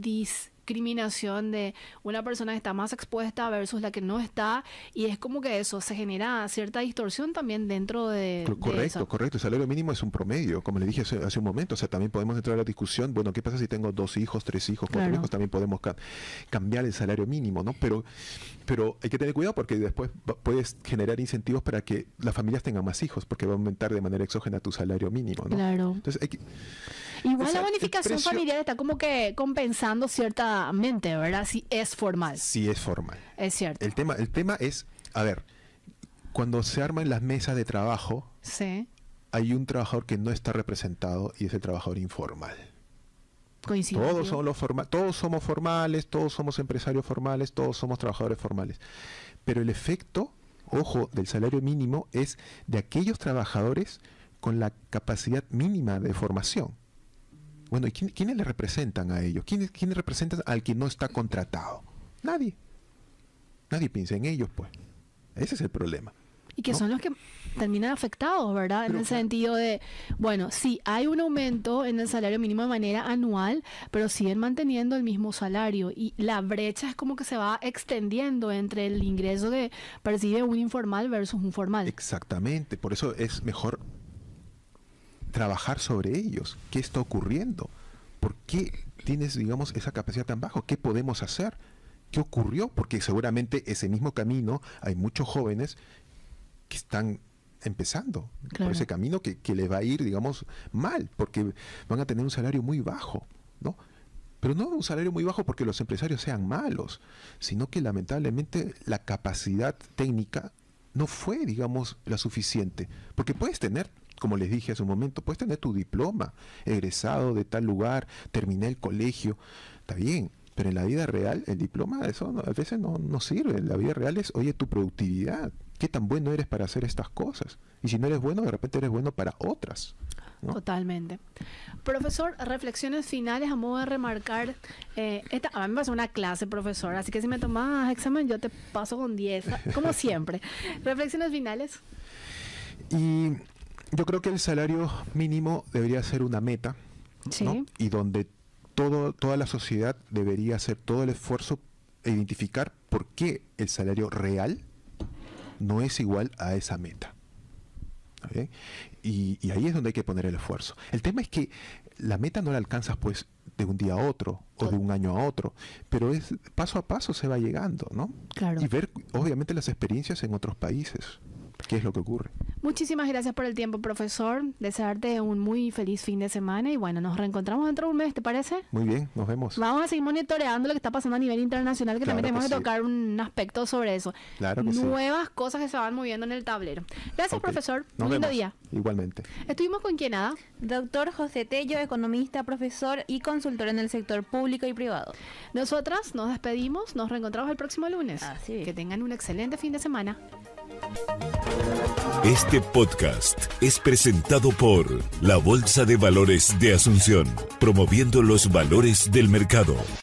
discriminación de una persona que está más expuesta versus la que no está, y es como que eso se genera cierta distorsión también dentro de eso. Correcto. El salario mínimo es un promedio, como le dije hace un momento. O sea, también podemos entrar a la discusión, bueno, ¿qué pasa si tengo 2 hijos, 3 hijos, 4 hijos? También podemos cambiar el salario mínimo, ¿no? Pero hay que tener cuidado porque después puedes generar incentivos para que las familias tengan más hijos, porque va a aumentar de manera exógena tu salario mínimo, ¿no? Claro. Entonces Igual la bonificación familiar está como que compensando ciertamente, ¿verdad? Si es formal. Sí es formal. Es cierto. El tema es, a ver, cuando se arman las mesas de trabajo, sí, hay un trabajador que no está representado y es el trabajador informal. Coincido. Todos somos formales, todos somos empresarios formales, todos somos trabajadores formales. Pero el efecto, ojo, del salario mínimo es de aquellos trabajadores con la capacidad mínima de formación. Bueno, ¿y quiénes le representan a ellos? ¿Quiénes representan al que no está contratado? Nadie. Nadie piensa en ellos, pues. Ese es el problema. Y que son los que terminan afectados, ¿verdad? En el sentido de, bueno, sí, hay un aumento en el salario mínimo de manera anual, pero siguen manteniendo el mismo salario. Y la brecha es como que se va extendiendo entre el ingreso que percibe un informal versus un formal. Exactamente. Por eso es mejor trabajar sobre ellos. ¿Qué está ocurriendo? ¿Por qué tienes, digamos, esa capacidad tan baja? ¿Qué podemos hacer? ¿Qué ocurrió? Porque seguramente ese mismo camino hay muchos jóvenes que están empezando por ese camino que les va a ir, digamos, mal, porque van a tener un salario muy bajo, ¿no? Pero no un salario muy bajo porque los empresarios sean malos, sino que lamentablemente la capacidad técnica no fue, digamos, la suficiente. Porque puedes tener, como les dije hace un momento, puedes tener tu diploma, egresado de tal lugar, terminé el colegio, está bien. Pero en la vida real, el diploma, eso a veces no sirve. En la vida real es, oye, tu productividad. ¿Qué tan bueno eres para hacer estas cosas? Y si no eres bueno, de repente eres bueno para otras, ¿no? Totalmente. Profesor, reflexiones finales a modo de remarcar. A mí me pasó una clase, profesor, así que si me tomas examen, yo te paso con 10, como siempre. Reflexiones finales. Y yo creo que el salario mínimo debería ser una meta, sí, ¿no? Y donde toda la sociedad debería hacer todo el esfuerzo e identificar por qué el salario real no es igual a esa meta. ¿Okay? Y ahí es donde hay que poner el esfuerzo. El tema es que la meta no la alcanzas pues de un día a otro o de un año a otro, pero es paso a paso se va llegando, ¿no? Claro. Y ver obviamente las experiencias en otros países. ¿Qué es lo que ocurre? Muchísimas gracias por el tiempo, profesor. Desearte un muy feliz fin de semana y bueno, nos reencontramos dentro de un mes, ¿te parece? Muy bien, nos vemos. Vamos a seguir monitoreando lo que está pasando a nivel internacional, que también tenemos que tocar un aspecto sobre eso. Claro que Nuevas cosas que se van moviendo en el tablero. Gracias, profesor. Nos un lindo vemos. día. Igualmente. Estuvimos con quién, Ada? Doctor José Tello, economista, profesor y consultor en el sector público y privado. Nosotras nos despedimos, nos reencontramos el próximo lunes. Así es. Que tengan un excelente fin de semana. Este podcast es presentado por la Bolsa de Valores de Asunción, promoviendo los valores del mercado.